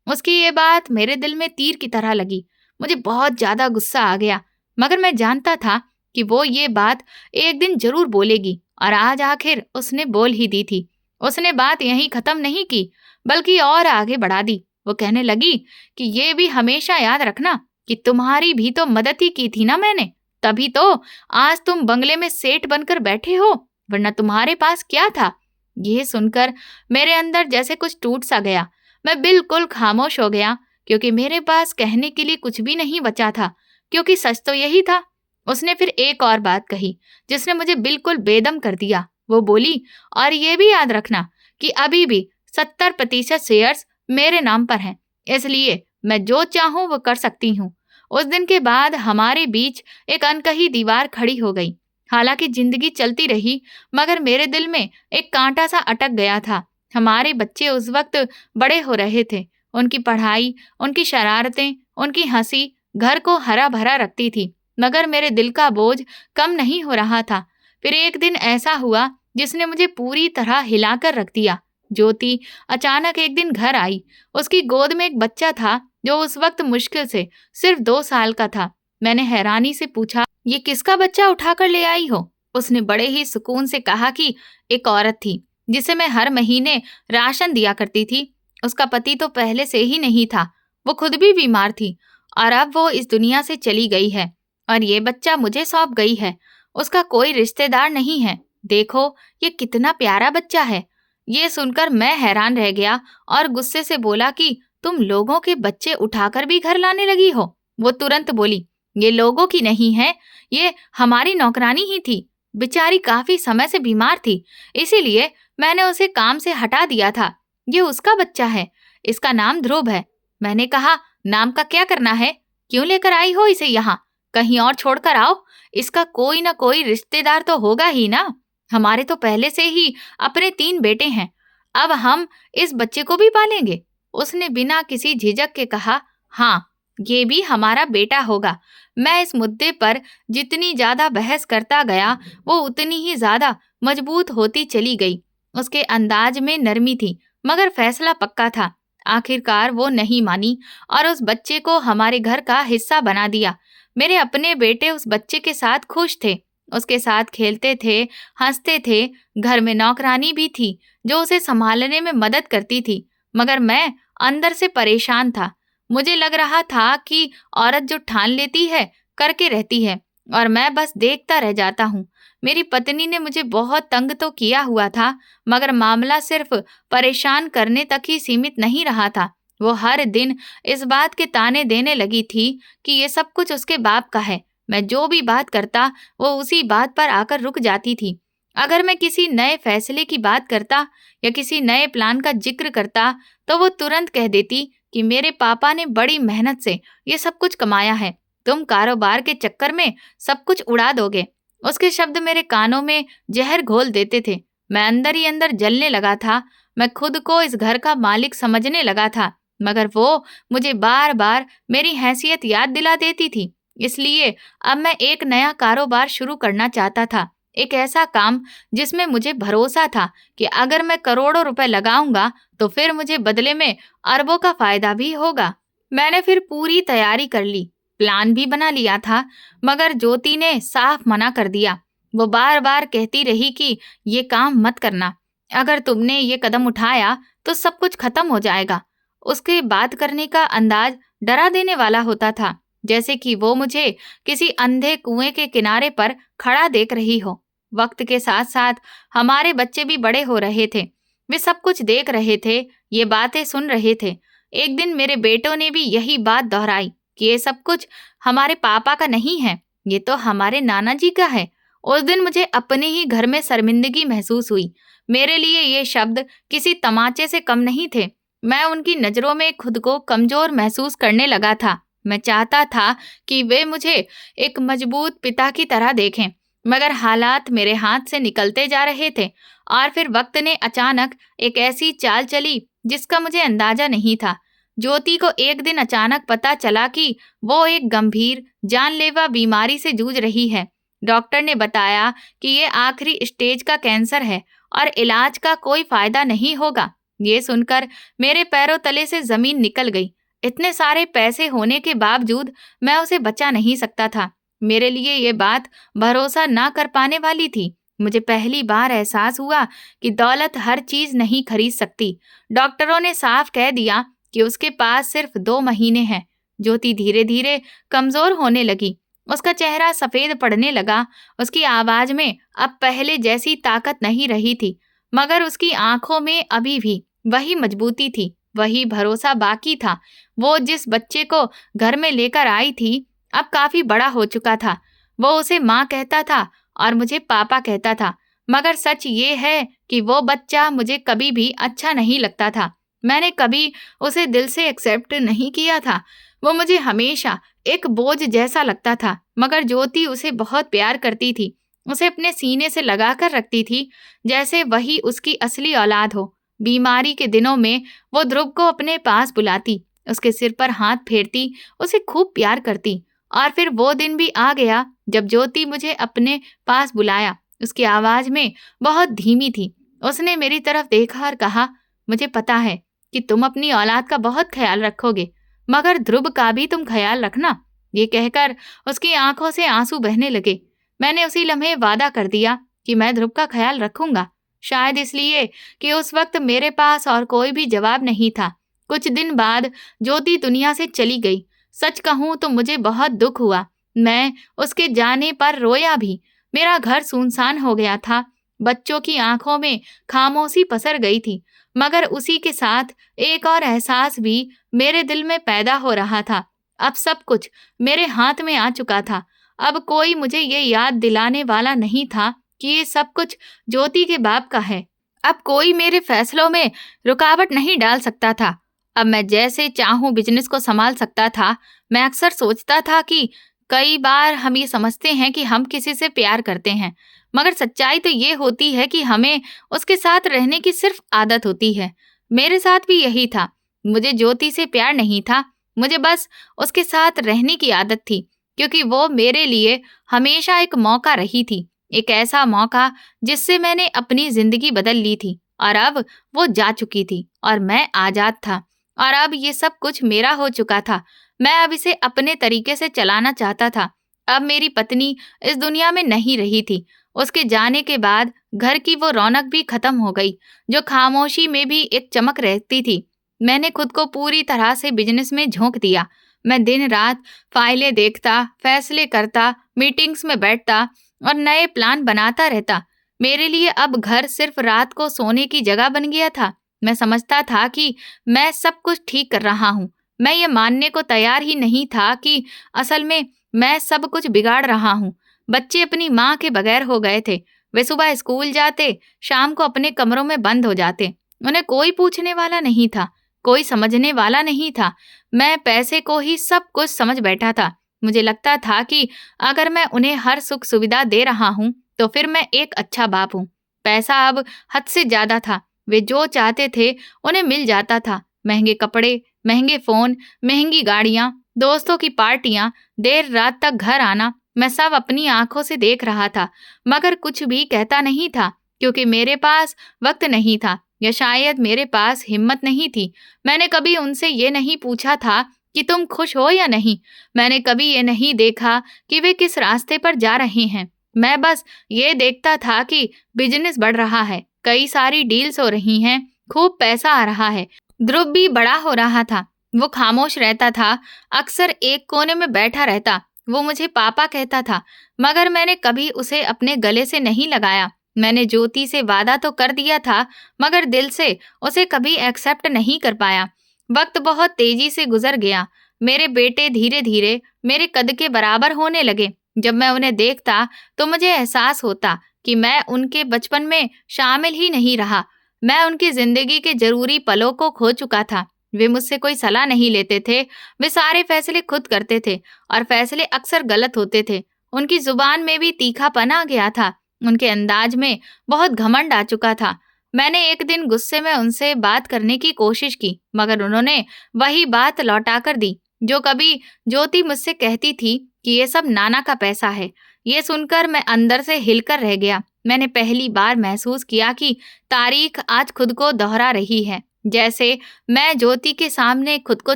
उसकी ये बात मेरे दिल में तीर की तरह लगी। मुझे बहुत ज्यादा गुस्सा आ गया, मगर मैं जानता था कि वो ये बात एक दिन जरूर बोलेगी, और आज आखिर उसने बोल ही दी थी। उसने बात यहीं खत्म नहीं की, बल्कि और आगे बढ़ा दी। वो कहने लगी कि ये भी हमेशा याद रखना कि तुम्हारी भी तो मदद ही की थी ना मैंने, तभी तो आज तुम बंगले में सेठ बनकर बैठे हो, वरना तुम्हारे पास क्या था? ये सुनकर मेरे अंदर जैसे कुछ टूट सा गया। मैं बिल्कुल खामोश हो गया, क्योंकि मेरे पास कहने के लिए कुछ भी नहीं बचा था, क्योंकि सच तो यही था। उसने फिर एक और बात कही जिसने मुझे बिल्कुल बेदम कर दिया। वो बोली, और ये भी याद रखना कि अभी भी 70% शेयर्स मेरे नाम पर हैं, इसलिए मैं जो चाहूं वो कर सकती हूँ। उस दिन के बाद हमारे बीच एक अनकही दीवार खड़ी हो गई। हालांकि जिंदगी चलती रही, मगर मेरे दिल में एक कांटा सा अटक गया था। हमारे बच्चे उस वक्त बड़े हो रहे थे। उनकी पढ़ाई, उनकी शरारतें, उनकी हंसी घर को हरा भरा रखती थी, मगर मेरे दिल का बोझ कम नहीं हो रहा था। फिर एक दिन ऐसा हुआ जिसने मुझे पूरी तरह हिलाकर रख दिया। ज्योति अचानक एक दिन घर आई। उसकी गोद में एक बच्चा था जो उस वक्त मुश्किल से सिर्फ 2 साल का था। मैंने हैरानी से पूछा, ये किसका बच्चा उठाकर ले आई हो? उसने बड़े ही सुकून से कहा कि एक औरत थी जिसे मैं हर महीने राशन दिया करती थी। उसका पति तो पहले से ही नहीं था, वो खुद भी बीमार थी और अब वो इस दुनिया से चली गई है और ये बच्चा मुझे सौंप गई है। उसका कोई रिश्तेदार नहीं है। देखो, ये कितना प्यारा बच्चा है। ये सुनकर मैं हैरान रह गया और गुस्से से बोला कि तुम लोगों के बच्चे उठाकर भी घर लाने लगी हो? वो तुरंत बोली, ये लोगों की नहीं है, ये हमारी नौकरानी ही थी। बेचारी काफी समय से बीमार थी, इसीलिए मैंने उसे काम से हटा दिया था। ये उसका बच्चा है, इसका नाम ध्रुव है। मैंने कहा, नाम का क्या करना है? क्यों लेकर आई हो इसे यहाँ? कहीं और छोड़कर आओ। इसका कोई ना कोई रिश्तेदार तो होगा ही ना। हमारे तो पहले से ही अपने 3 बेटे हैं, अब हम इस बच्चे को भी पालेंगे। उसने बिना किसी झिझक के कहा, हाँ, ये भी हमारा बेटा होगा। मैं इस मुद्दे पर जितनी ज्यादा बहस करता गया, वो उतनी ही ज्यादा मजबूत होती चली गई। उसके अंदाज में नरमी थी, मगर फैसला पक्का था। आखिरकार वो नहीं मानी और उस बच्चे को हमारे घर का हिस्सा बना दिया। मेरे अपने बेटे उस बच्चे के साथ खुश थे, उसके साथ खेलते थे, हंसते थे। घर में नौकरानी भी थी जो उसे संभालने में मदद करती थी, मगर मैं अंदर से परेशान था। मुझे लग रहा था कि औरत जो ठान लेती है करके रहती है और मैं बस देखता रह जाता हूँ। मेरी पत्नी ने मुझे बहुत तंग तो किया हुआ था, मगर मामला सिर्फ परेशान करने तक ही सीमित नहीं रहा था। वो हर दिन इस बात के ताने देने लगी थी कि ये सब कुछ उसके बाप का है। मैं जो भी बात करता, वो उसी बात पर आकर रुक जाती थी। अगर मैं किसी नए फैसले की बात करता या किसी नए प्लान का जिक्र करता, तो वो तुरंत कह देती कि मेरे पापा ने बड़ी मेहनत से ये सब कुछ कमाया है, तुम कारोबार के चक्कर में सब कुछ उड़ा दोगे। उसके शब्द मेरे कानों में जहर घोल देते थे। मैं अंदर ही अंदर जलने लगा था। मैं खुद को इस घर का मालिक समझने लगा था, मगर वो मुझे बार बार मेरी हैसियत याद दिला देती थी। इसलिए अब मैं एक नया कारोबार शुरू करना चाहता था, एक ऐसा काम जिसमें मुझे भरोसा था कि अगर मैं करोड़ों रुपए लगाऊंगा तो फिर मुझे बदले में अरबों का फायदा भी होगा। मैंने फिर पूरी तैयारी कर ली, प्लान भी बना लिया था, मगर ज्योति ने साफ मना कर दिया। वो बार बार कहती रही कि ये काम मत करना, अगर तुमने ये कदम उठाया तो सब कुछ खत्म हो जाएगा। उसके बात करने का अंदाज डरा देने वाला होता था, जैसे कि वो मुझे किसी अंधे कुएं के किनारे पर खड़ा देख रही हो। वक्त के साथ साथ हमारे बच्चे भी बड़े हो रहे थे। वे सब कुछ देख रहे थे, ये बातें सुन रहे थे। एक दिन मेरे बेटों ने भी यही बात दोहराई कि ये सब कुछ हमारे पापा का नहीं है, ये तो हमारे नाना जी का है। उस दिन मुझे अपने ही घर में शर्मिंदगी महसूस हुई। मेरे लिए ये शब्द किसी तमाचे से कम नहीं थे। मैं उनकी नजरों में खुद को कमजोर महसूस करने लगा था। मैं चाहता था कि वे मुझे एक मजबूत पिता की तरह देखें, मगर हालात मेरे हाथ से निकलते जा रहे थे। और फिर वक्त ने अचानक एक ऐसी चाल चली जिसका मुझे अंदाजा नहीं था। ज्योति को एक दिन अचानक पता चला कि वो एक गंभीर जानलेवा बीमारी से जूझ रही है। डॉक्टर ने बताया कि ये आखिरी स्टेज का कैंसर है और इलाज का कोई फायदा नहीं होगा। ये सुनकर मेरे पैरों तले से जमीन निकल गई। इतने सारे पैसे होने के बावजूद मैं उसे बचा नहीं सकता था। मेरे लिए ये बात भरोसा ना कर पाने वाली थी। मुझे पहली बार एहसास हुआ कि दौलत हर चीज नहीं खरीद सकती। डॉक्टरों ने साफ कह दिया कि उसके पास सिर्फ 2 महीने हैं। ज्योति धीरे धीरे कमजोर होने लगी। उसका चेहरा सफेद पड़ने लगा। उसकी आवाज में अब पहले जैसी ताकत नहीं रही थी, मगर उसकी आंखों में अभी भी वही मजबूती थी, वही भरोसा बाकी था। वो जिस बच्चे को घर में लेकर आई थी अब काफी बड़ा हो चुका था। वो उसे माँ कहता था और मुझे पापा कहता था, मगर सच ये है कि वो बच्चा मुझे कभी भी अच्छा नहीं लगता था। मैंने कभी उसे दिल से एक्सेप्ट नहीं किया था। वो मुझे हमेशा एक बोझ जैसा लगता था, मगर ज्योति उसे बहुत प्यार करती थी। उसे अपने सीने से लगाकर रखती थी, जैसे वही उसकी असली औलाद हो। बीमारी के दिनों में वो ध्रुव को अपने पास बुलाती, उसके सिर पर हाथ फेरती, उसे खूब प्यार करती। और फिर वो दिन भी आ गया जब ज्योति मुझे अपने पास बुलाया। उसकी आवाज में बहुत धीमी थी। उसने मेरी तरफ देखा और कहा, मुझे पता है कि तुम अपनी औलाद का बहुत ख्याल रखोगे, मगर ध्रुव का भी तुम ख्याल रखना। ये कहकर उसकी आंखों से आंसू बहने लगे। मैंने उसी लम्हे वादा कर दिया कि मैं ध्रुव का ख्याल रखूंगा, शायद इसलिए कि उस वक्त मेरे पास और कोई भी जवाब नहीं था। कुछ दिन बाद ज्योति दुनिया से चली गई। सच कहूं तो मुझे बहुत दुख हुआ। मैं उसके जाने पर रोया भी। मेरा घर सुनसान हो गया था। बच्चों की आंखों में खामोशी पसर गई थी, मगर उसी के साथ एक और एहसास भी मेरे दिल में पैदा हो रहा था। अब सब कुछ मेरे हाथ में आ चुका था। अब कोई मुझे ये याद दिलाने वाला नहीं था कि ये सब कुछ ज्योति के बाप का है। अब कोई मेरे फैसलों में रुकावट नहीं डाल सकता था। अब मैं जैसे चाहूं बिजनेस को संभाल सकता था। मैं अक्सर सोचता था कि कई बार हम ये समझते हैं कि हम किसी से प्यार करते हैं, मगर सच्चाई तो ये होती है कि हमें उसके साथ रहने की सिर्फ आदत होती है। मेरे साथ भी यही था। मुझे ज्योति से प्यार नहीं था, मुझे बस उसके साथ रहने की आदत थी, क्योंकि वो मेरे लिए हमेशा एक मौका रही थी। एक ऐसा मौका जिससे मैंने अपनी जिंदगी बदल ली थी, और अब वो जा चुकी थी और मैं आजाद था। और अब ये सब कुछ मेरा हो चुका था। मैं अब इसे अपने तरीके से चलाना चाहता था। अब मेरी पत्नी इस दुनिया में नहीं रही थी। उसके जाने के बाद घर की वो रौनक भी खत्म हो गई, जो खामोशी में भी एक चमक रहती थी। मैंने खुद को पूरी तरह से बिजनेस में झोंक दिया। मैं दिन रात फाइलें देखता, फैसले करता, मीटिंग्स में बैठता और नए प्लान बनाता रहता। मेरे लिए अब घर सिर्फ रात को सोने की जगह बन गया था। मैं समझता था कि मैं सब कुछ ठीक कर रहा हूँ। मैं ये मानने को तैयार ही नहीं था कि असल में मैं सब कुछ बिगाड़ रहा हूँ। बच्चे अपनी माँ के बगैर हो गए थे। वे सुबह स्कूल जाते, शाम को अपने कमरों में बंद हो जाते। उन्हें कोई पूछने वाला नहीं था, कोई समझने वाला नहीं था। मैं पैसे को ही सब कुछ समझ बैठा था। मुझे लगता था कि अगर मैं उन्हें हर सुख सुविधा दे रहा हूँ तो फिर मैं एक अच्छा बाप हूँ। पैसा अब हद से ज्यादा था। वे जो चाहते थे उन्हें मिल जाता था। महंगे कपड़े, महंगे फोन, महंगी गाड़ियां, दोस्तों की पार्टियां, देर रात तक घर आना, मैं सब अपनी आंखों से देख रहा था, मगर कुछ भी कहता नहीं था, क्योंकि मेरे पास वक्त नहीं था, या शायद मेरे पास हिम्मत नहीं थी। मैंने कभी उनसे ये नहीं पूछा था कि तुम खुश हो या नहीं। मैंने कभी ये नहीं देखा कि वे किस रास्ते पर जा रहे हैं। मैं बस ये देखता था कि बिजनेस बढ़ रहा है, कई सारी डील्स हो रही हैं, खूब पैसा आ रहा है। ध्रुव भी बड़ा हो रहा था। वो खामोश रहता था, अक्सर एक कोने में बैठा रहता। वो मुझे पापा कहता था, मगर मैंने कभी उसे अपने गले से नहीं लगाया। मैंने ज्योति से वादा तो कर दिया था, मगर दिल से उसे कभी एक्सेप्ट नहीं कर पाया। वक्त बहुत तेजी से गुजर गया। मेरे बेटे धीरे धीरे मेरे कद के बराबर होने लगे। जब मैं उन्हें देखता तो मुझे एहसास होता कि मैं उनके बचपन में शामिल ही नहीं रहा। मैं उनकी जिंदगी के जरूरी पलों को खो चुका था। वे मुझसे कोई सलाह नहीं लेते थे। वे सारे फैसले खुद करते थे, और फैसले अक्सर गलत होते थे। उनकी जुबान में भी तीखापन आ गया था। उनके अंदाज में बहुत घमंड आ चुका था। मैंने एक दिन गुस्से में उनसे बात करने की कोशिश की, मगर उन्होंने वही बात लौटाकर दी जो कभी ज्योति मुझसे कहती थी कि ये सब नाना का पैसा है। ये सुनकर मैं अंदर से हिलकर रह गया। मैंने पहली बार महसूस किया कि तारीख आज खुद को दोहरा रही है। जैसे मैं ज्योति के सामने खुद को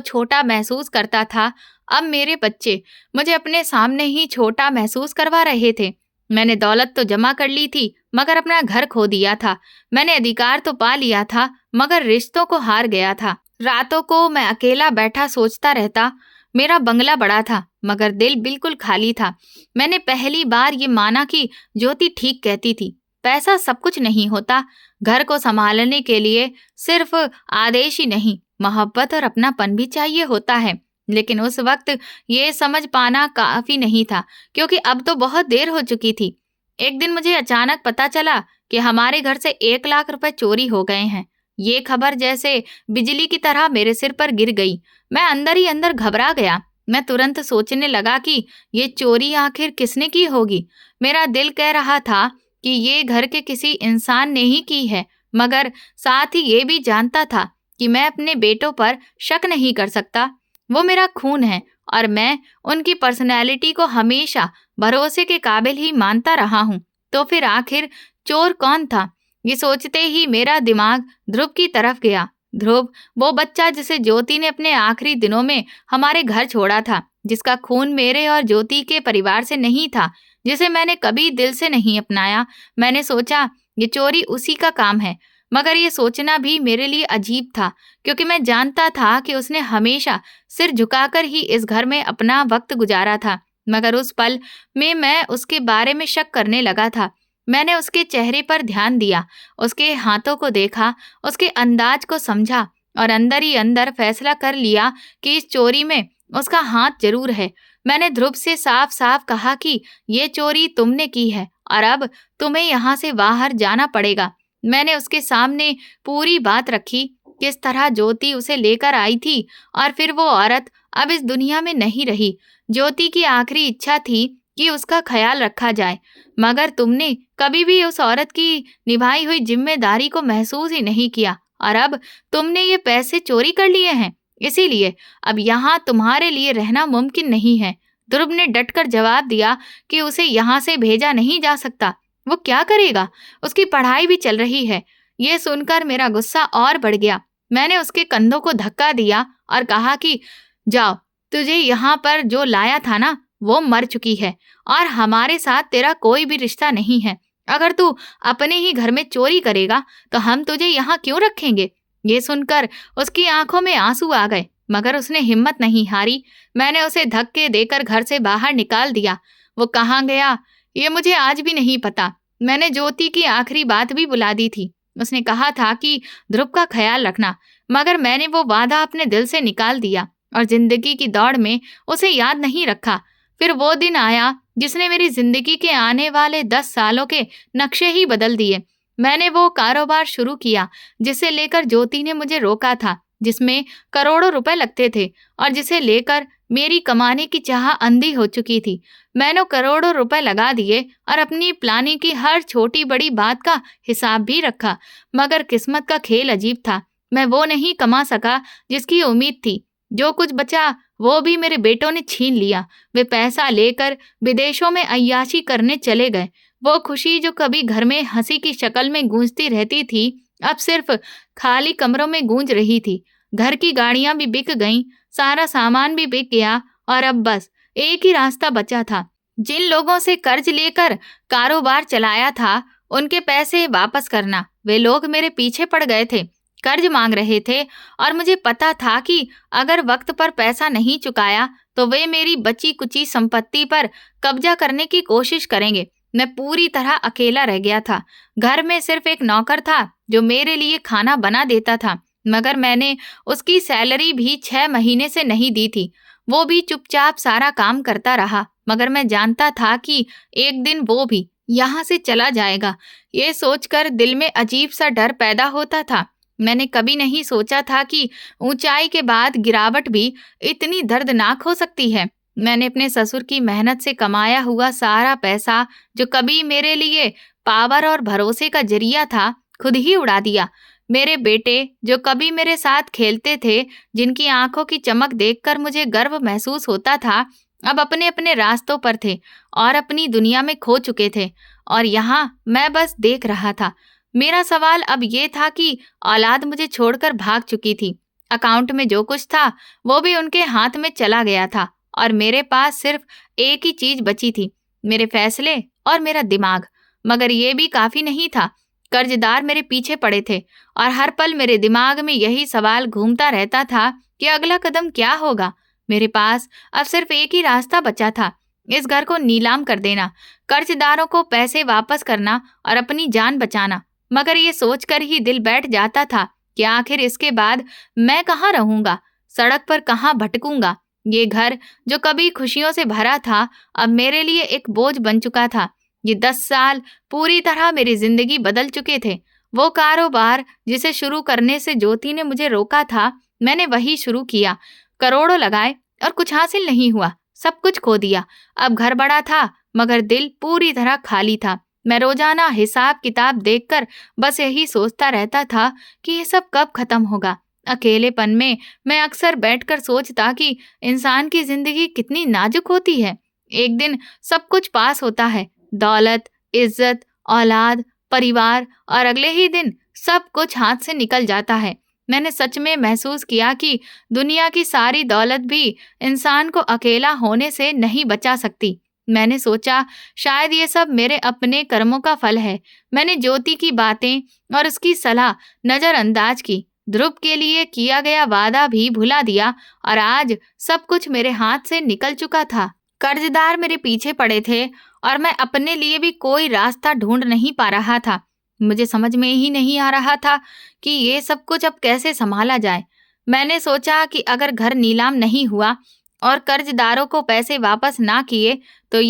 छोटा महसूस करता था, अब मेरे बच्चे मुझे अपने सामने ही छोटा महसूस करवा रहे थे। मैंने दौलत तो जमा कर ली थी, मगर अपना घर खो दिया था। मैंने अधिकार तो पा लिया था, मगर रिश्तों को हार गया था। रातों को मैं अकेला बैठा सोचता रहता। मेरा बंगला बड़ा था, मगर दिल बिल्कुल खाली था। मैंने पहली बार ये माना कि ज्योति ठीक कहती थी, पैसा सब कुछ नहीं होता। घर को संभालने के लिए सिर्फ आदेश ही नहीं, मोहब्बत और अपनापन भी चाहिए होता है। लेकिन उस वक्त ये समझ पाना काफी नहीं था, क्योंकि अब तो बहुत देर हो चुकी थी। एक दिन मुझे अचानक पता चला कि हमारे घर से 1 लाख रुपए चोरी हो गए हैं। ये खबर जैसे बिजली की तरह मेरे सिर पर गिर गई। मैं अंदर ही अंदर घबरा गया। मैं तुरंत सोचने लगा कि ये चोरी आखिर किसने की होगी। मेरा दिल कह रहा था कि ये घर के किसी इंसान ने ही की है, मगर साथ ही ये भी जानता था कि मैं अपने बेटों पर शक नहीं कर सकता। वो मेरा खून है और मैं उनकी पर्सनैलिटी को हमेशा भरोसे के काबिल ही मानता रहा हूँ। तो फिर आखिर चोर कौन था? ये सोचते ही मेरा दिमाग ध्रुव की तरफ गया। ध्रुव, वो बच्चा जिसे ज्योति ने अपने आखिरी दिनों में हमारे घर छोड़ा था, जिसका खून मेरे और ज्योति के परिवार से नहीं था, जिसे मैंने कभी दिल से नहीं अपनाया। मैंने सोचा ये चोरी उसी का काम है, मगर ये सोचना भी मेरे लिए अजीब था, क्योंकि मैं जानता था कि उसने हमेशा सिर झुकाकर ही इस घर में अपना वक्त गुजारा था। मगर उस पल में मैं उसके बारे में शक करने लगा था। मैंने उसके चेहरे पर ध्यान दिया, उसके हाथों को देखा, उसके अंदाज को समझा और अंदर ही अंदर फैसला कर लिया कि इस चोरी में उसका हाथ जरूर है। मैंने ध्रुव से साफ साफ कहा कि ये चोरी तुमने की है और अब तुम्हें यहाँ से बाहर जाना पड़ेगा। मैंने उसके सामने पूरी बात रखी, किस तरह ज्योति उसे लेकर आई थी और फिर वो औरत अब इस दुनिया में नहीं रही। ज्योति की आखिरी इच्छा थी कि उसका ख्याल रखा जाए, मगर तुमने कभी भी उस औरत की निभाई हुई जिम्मेदारी को महसूस ही नहीं किया और अब तुमने ये पैसे चोरी कर लिए हैं, इसीलिए अब यहाँ तुम्हारे लिए रहना मुमकिन नहीं है। ध्रुव ने डटकर जवाब दिया कि उसे यहाँ से भेजा नहीं जा सकता। वो क्या करेगा? उसकी पढ़ाई भी चल रही है। ये सुनकर मेरा गुस्सा और बढ़ गया। मैंने उसके कंधों को धक्का दिया और कहा कि जाओ, तुझे यहाँ पर जो लाया था ना, वो मर चुकी है और हमारे साथ तेरा कोई भी रिश्ता नहीं है। अगर तू अपने ही घर में चोरी करेगा तो हम तुझे यहाँ क्यों रखेंगे? ये सुनकर उसकी आंखों में आंसू आ गए, मगर उसने हिम्मत नहीं हारी। मैंने उसे धक्के देकर घर से बाहर निकाल दिया। वो कहाँ गया ये मुझे आज भी नहीं पता। मैंने ज्योति की आखिरी बात भी बुला दी थी। उसने कहा था कि ध्रुव का ख्याल रखना, मगर मैंने वो वादा अपने दिल से निकाल दिया और जिंदगी की दौड़ में उसे याद नहीं रखा। फिर वो दिन आया जिसने मेरी जिंदगी के आने वाले 10 सालों के नक्शे ही बदल दिए। मैंने वो कारोबार शुरू किया जिसे लेकर ज्योति ने मुझे रोका था, जिसमें करोड़ों रुपए लगते थे और जिसे लेकर मेरी कमाने की चाह अंधी हो चुकी थी। मैंने करोड़ों रुपए लगा दिए और अपनी प्लानिंग की हर छोटी बड़ी बात का हिसाब भी रखा, मगर किस्मत का खेल अजीब था। मैं वो नहीं कमा सका जिसकी उम्मीद थी। जो कुछ बचा वो भी मेरे बेटों ने छीन लिया। वे पैसा लेकर विदेशों में अय्याशी करने चले गए। वो खुशी जो कभी घर में हंसी की शक्ल में गूंजती रहती थी, अब सिर्फ खाली कमरों में गूंज रही थी। घर की गाड़ियां भी बिक गईं, सारा सामान भी बिक गया और अब बस एक ही रास्ता बचा था। जिन लोगों से कर्ज लेकर कारोबार चलाया था, उनके पैसे वापस करना। वे लोग मेरे पीछे पड़ गए थे, कर्ज मांग रहे थे और मुझे पता था कि अगर वक्त पर पैसा नहीं चुकाया तो वे मेरी बची कुची संपत्ति पर कब्जा करने की कोशिश करेंगे। मैं पूरी तरह अकेला रह गया था। घर में सिर्फ एक नौकर था जो मेरे लिए खाना बना देता था, मगर मैंने उसकी सैलरी भी 6 महीने से नहीं दी थी। वो भी चुपचाप सारा काम करता रहा, मगर मैं जानता था कि एक दिन वो भी यहाँ से चला जाएगा। ये सोचकर दिल में अजीब सा डर पैदा होता था। मैंने कभी नहीं सोचा था कि ऊंचाई के बाद गिरावट भी इतनी दर्दनाक हो सकती है। मैंने अपने ससुर की मेहनत से कमाया हुआ सारा पैसा, जो कभी मेरे लिए पावर और भरोसे का जरिया था, खुद ही उड़ा दिया। मेरे बेटे जो कभी मेरे साथ खेलते थे, जिनकी आंखों की चमक देखकर मुझे गर्व महसूस होता था, अब अपने अपने रास्तों पर थे और अपनी दुनिया में खो चुके थे और यहाँ मैं बस देख रहा था। मेरा सवाल अब ये था कि औलाद मुझे छोड़कर भाग चुकी थी। अकाउंट में जो कुछ था वो भी उनके हाथ में चला गया था और मेरे पास सिर्फ एक ही चीज बची थी, मेरे फैसले और मेरा दिमाग। मगर ये भी काफी नहीं था। कर्जदार मेरे पीछे पड़े थे और हर पल मेरे दिमाग में यही सवाल घूमता रहता था कि अगला कदम क्या होगा। मेरे पास अब सिर्फ एक ही रास्ता बचा था, इस घर को नीलाम कर देना, कर्जदारों को पैसे वापस करना और अपनी जान बचाना। मगर ये सोचकर ही दिल बैठ जाता था कि आखिर इसके बाद मैं कहाँ रहूंगा, सड़क पर कहाँ भटकूंगा। ये घर जो कभी खुशियों से भरा था, अब मेरे लिए एक बोझ बन चुका था। ये 10 साल पूरी तरह मेरी जिंदगी बदल चुके थे वो कारोबार जिसे शुरू करने से ज्योति ने मुझे रोका था, मैंने वही शुरू किया। करोड़ों लगाए और कुछ हासिल नहीं हुआ, सब कुछ खो दिया। अब घर बड़ा था मगर दिल पूरी तरह खाली था। मैं रोजाना हिसाब किताब देखकर बस यही सोचता रहता था कि ये सब कब खत्म होगा। अकेलेपन में मैं अक्सर बैठकर सोचता कि इंसान की जिंदगी कितनी नाजुक होती है। एक दिन सब कुछ पास होता है, दौलत, इज्जत, औलाद, परिवार, और अगले ही दिन सब कुछ हाथ से निकल जाता है। मैंने सच में महसूस किया कि दुनिया की सारी दौलत भी इंसान को अकेला होने से नहीं बचा सकती। मैंने सोचा शायद ये सब मेरे अपने कर्मों का फल है। मैंने ज्योति की बातें और उसकी सलाह नजरअंदाज की, ध्रुव के लिए किया गया वादा भी भुला दिया, और आज सब कुछ मेरे हाथ से निकल चुका था। कर्जदार मेरे पीछे पड़े थे और मैं अपने लिए भी कोई रास्ता ढूंढ नहीं पा रहा था। मुझे समझ में ही नहीं आ रहा था कि ये सब कुछ अब कैसे संभाला जाए। मैंने सोचा कि अगर घर नीलाम नहीं हुआ और कर्जदारों को पैसे वापस ना किए तो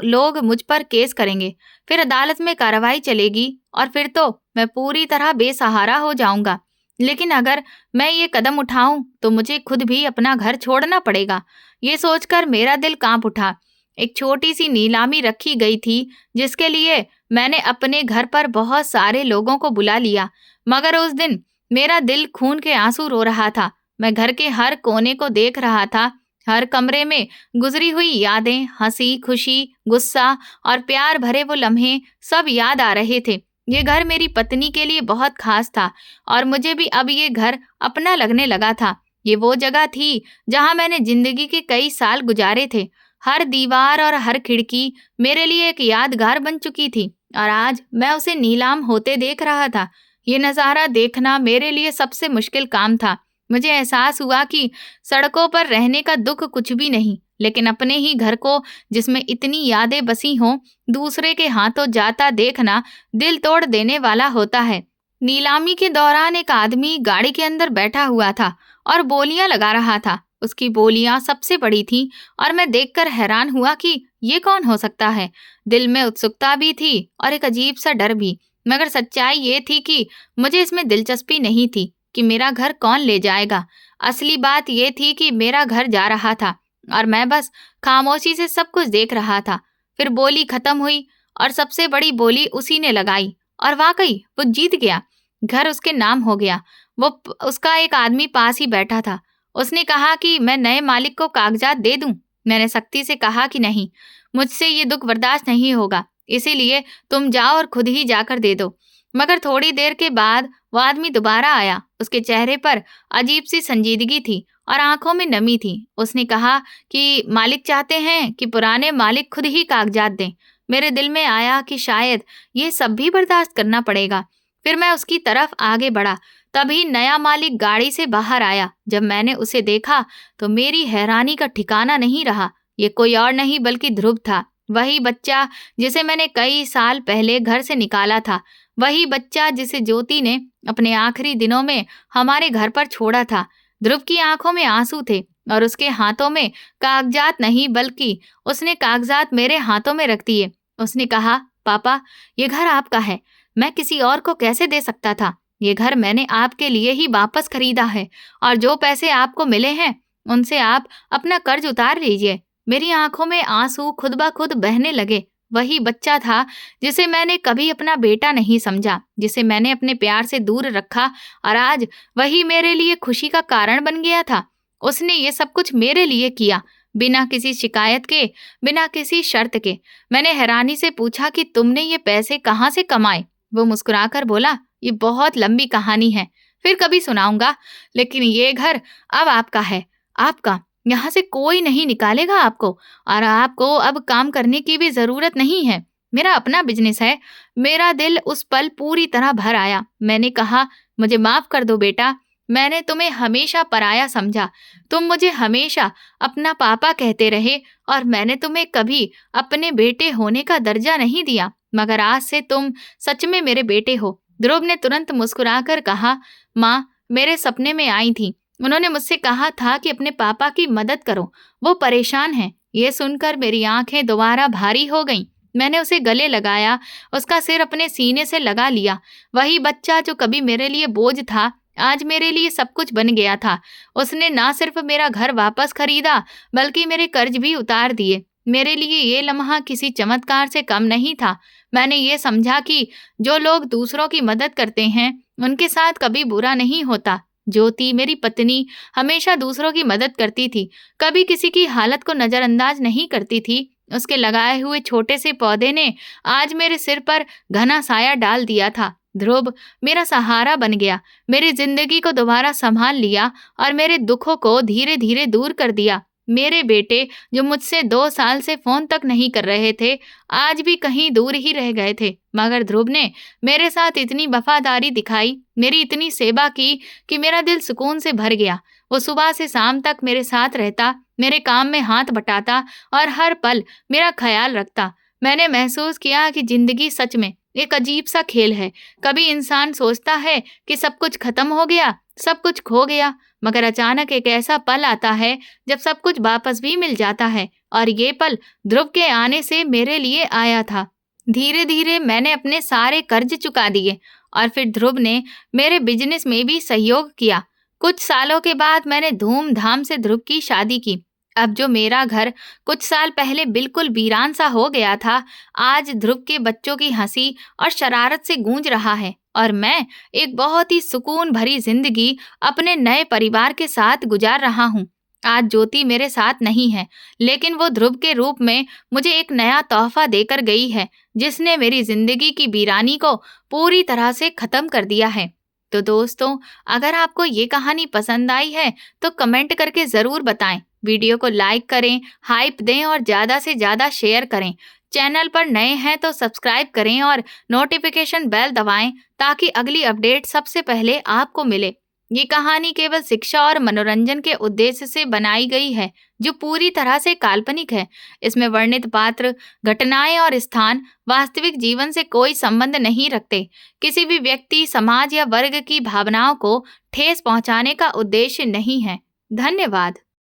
लोग मुझ पर केस करेंगे, फिर अदालत में कार्रवाई चलेगी और फिर तो मैं पूरी तरह बेसहारा हो जाऊंगा। लेकिन अगर मैं ये कदम उठाऊं तो मुझे खुद भी अपना घर छोड़ना पड़ेगा। ये सोचकर मेरा दिल कांप उठा। एक छोटी सी नीलामी रखी गई थी जिसके लिए मैंने अपने घर पर बहुत सारे लोगों को बुला लिया, मगर उस दिन मेरा दिल खून के आंसू रो रहा था। मैं घर के हर कोने को देख रहा था, हर कमरे में गुजरी हुई यादें, हंसी, खुशी, गुस्सा और प्यार भरे वो लम्हे सब याद आ रहे थे। ये घर मेरी पत्नी के लिए बहुत खास था और मुझे भी अब ये घर अपना लगने लगा था। ये वो जगह थी जहां मैंने जिंदगी के कई साल गुजारे थे। हर दीवार और हर खिड़की मेरे लिए एक यादगार बन चुकी थी और आज मैं उसे नीलाम होते देख रहा था। ये नज़ारा देखना मेरे लिए सबसे मुश्किल काम था। मुझे एहसास हुआ कि सड़कों पर रहने का दुख कुछ भी नहीं, लेकिन अपने ही घर को जिसमें इतनी यादें बसी हों, दूसरे के हाथों जाता देखना दिल तोड़ देने वाला होता है। नीलामी के दौरान एक आदमी गाड़ी के अंदर बैठा हुआ था और बोलियां लगा रहा था। उसकी बोलियां सबसे बड़ी थीं और मैं देखकर हैरान हुआ कि ये कौन हो सकता है। दिल में उत्सुकता भी थी और एक अजीब सा डर भी, मगर सच्चाई ये थी कि मुझे इसमें दिलचस्पी नहीं थी कि मेरा घर कौन ले जाएगा। असली बात ये थी कि मेरा घर जा रहा था और मैं बस खामोशी से सब कुछ देख रहा था। फिर बोली खत्म हुई और सबसे बड़ी बोली उसी ने लगाई और वाकई वो जीत गया। घर उसके नाम हो गया। उसका एक आदमी पास ही बैठा था। उसने कहा कि मैं नए मालिक को कागजात दे दूं। मैंने सख्ती से कहा कि नहीं, मुझसे ये दुख बर्दाश्त नहीं होगा, इसीलिए तुम जाओ और खुद ही जाकर दे दो। मगर थोड़ी देर के बाद वो आदमी दोबारा आया। उसके चेहरे पर अजीब सी संजीदगी थी और आंखों में नमी थी। उसने कहा कि मालिक चाहते हैं कि पुराने मालिक खुद ही कागजात दें। मेरे दिल में आया कि शायद ये सब भी बर्दाश्त करना पड़ेगा। फिर मैं उसकी तरफ आगे बढ़ा। तभी नया मालिक गाड़ी से बाहर आया। जब मैंने उसे देखा तो मेरी हैरानी का ठिकाना नहीं रहा। ये कोई और नहीं बल्कि ध्रुव था, वही बच्चा जिसे मैंने कई साल पहले घर से निकाला था, वही बच्चा जिसे ज्योति ने अपने आखिरी दिनों में हमारे घर पर छोड़ा था। ध्रुव की आंखों में आंसू थे और उसके हाथों में कागजात नहीं बल्कि उसने कागजात मेरे हाथों में रख दिए। उसने कहा, पापा, ये घर आपका है, मैं किसी और को कैसे दे सकता था। ये घर मैंने आपके लिए ही वापस खरीदा है और जो पैसे आपको मिले हैं उनसे आप अपना कर्ज उतार लीजिए। मेरी आंखों में आंसू खुद ब खुद बहने लगे। वही बच्चा था जिसे मैंने कभी अपना बेटा नहीं समझा, जिसे मैंने अपने प्यार से दूर रखा, और आज वही मेरे लिए खुशी का कारण बन गया था। उसने ये सब कुछ मेरे लिए किया, बिना किसी शिकायत के, बिना किसी शर्त के। मैंने हैरानी से पूछा कि तुमने ये पैसे कहाँ से कमाए? वो मुस्कुराकर बोला, ये बहुत लंबी कहानी है, फिर कभी सुनाऊंगा, लेकिन ये घर अब आपका है, आपका। यहाँ से कोई नहीं निकालेगा आपको, और आपको अब काम करने की भी जरूरत नहीं है। मेरा अपना बिजनेस है। मेरा दिल उस पल पूरी तरह भर आया। मैंने कहा, मुझे माफ कर दो बेटा, मैंने तुम्हें हमेशा पराया समझा। तुम मुझे हमेशा अपना पापा कहते रहे और मैंने तुम्हें कभी अपने बेटे होने का दर्जा नहीं दिया, मगर आज से तुम सच में मेरे बेटे हो। ध्रुव ने तुरंत मुस्कुराकर कहा, माँ मेरे सपने में आई थी। उन्होंने मुझसे कहा था कि अपने पापा की मदद करो, वो परेशान हैं। ये सुनकर मेरी आंखें दोबारा भारी हो गईं। मैंने उसे गले लगाया, उसका सिर अपने सीने से लगा लिया। वही बच्चा जो कभी मेरे लिए बोझ था, आज मेरे लिए सब कुछ बन गया था। उसने ना सिर्फ मेरा घर वापस खरीदा, बल्कि मेरे कर्ज भी उतार दिए। मेरे लिए ये लम्हा किसी चमत्कार से कम नहीं था। मैंने ये समझा कि जो लोग दूसरों की मदद करते हैं, उनके साथ कभी बुरा नहीं होता। ज्योति, मेरी पत्नी, हमेशा दूसरों की मदद करती थी, कभी किसी की हालत को नजरअंदाज नहीं करती थी। उसके लगाए हुए छोटे से पौधे ने आज मेरे सिर पर घना साया डाल दिया था। ध्रुव मेरा सहारा बन गया, मेरी जिंदगी को दोबारा संभाल लिया और मेरे दुखों को धीरे धीरे दूर कर दिया। मेरे बेटे, जो मुझसे 2 साल से फोन तक नहीं कर रहे थे, आज भी कहीं दूर ही रह गए थे, मगर ध्रुव ने मेरे साथ इतनी वफादारी दिखाई, मेरी इतनी सेवा की कि मेरा दिल सुकून से भर गया। वो सुबह से शाम तक मेरे साथ रहता, मेरे काम में हाथ बटाता और हर पल मेरा ख्याल रखता। मैंने महसूस किया कि जिंदगी सच में एक अजीब सा खेल है। कभी इंसान सोचता है कि सब कुछ खत्म हो गया, सब कुछ खो गया, मगर अचानक एक ऐसा पल आता है जब सब कुछ वापस भी मिल जाता है। और ये पल ध्रुव के आने से मेरे लिए आया था। धीरे धीरे मैंने अपने सारे कर्ज चुका दिए और फिर ध्रुव ने मेरे बिजनेस में भी सहयोग किया। कुछ सालों के बाद मैंने धूमधाम से ध्रुव की शादी की। अब जो मेरा घर कुछ साल पहले बिल्कुल वीरान सा हो गया था, आज ध्रुव के बच्चों की हंसी और शरारत से गूंज रहा है और मैं एक बहुत ही सुकून भरी जिंदगी अपने नए परिवार के साथ गुजार रहा हूँ। आज ज्योति मेरे साथ नहीं है, लेकिन वो ध्रुव के रूप में मुझे एक नया तोहफा देकर गई है, जिसने मेरी जिंदगी की वीरानी को पूरी तरह से खत्म कर दिया है। तो दोस्तों, अगर आपको ये कहानी पसंद आई है तो कमेंट करके जरूर बताएं। वीडियो को लाइक करें, हाइप दें और ज़्यादा से ज़्यादा शेयर करें। चैनल पर नए हैं तो सब्सक्राइब करें और नोटिफिकेशन बेल दबाएं ताकि अगली अपडेट सबसे पहले आपको मिले। ये कहानी केवल शिक्षा और मनोरंजन के उद्देश्य से बनाई गई है, जो पूरी तरह से काल्पनिक है। इसमें वर्णित पात्र, घटनाएं और स्थान वास्तविक जीवन से कोई संबंध नहीं रखते। किसी भी व्यक्ति, समाज या वर्ग की भावनाओं को ठेस पहुंचाने का उद्देश्य नहीं है। धन्यवाद।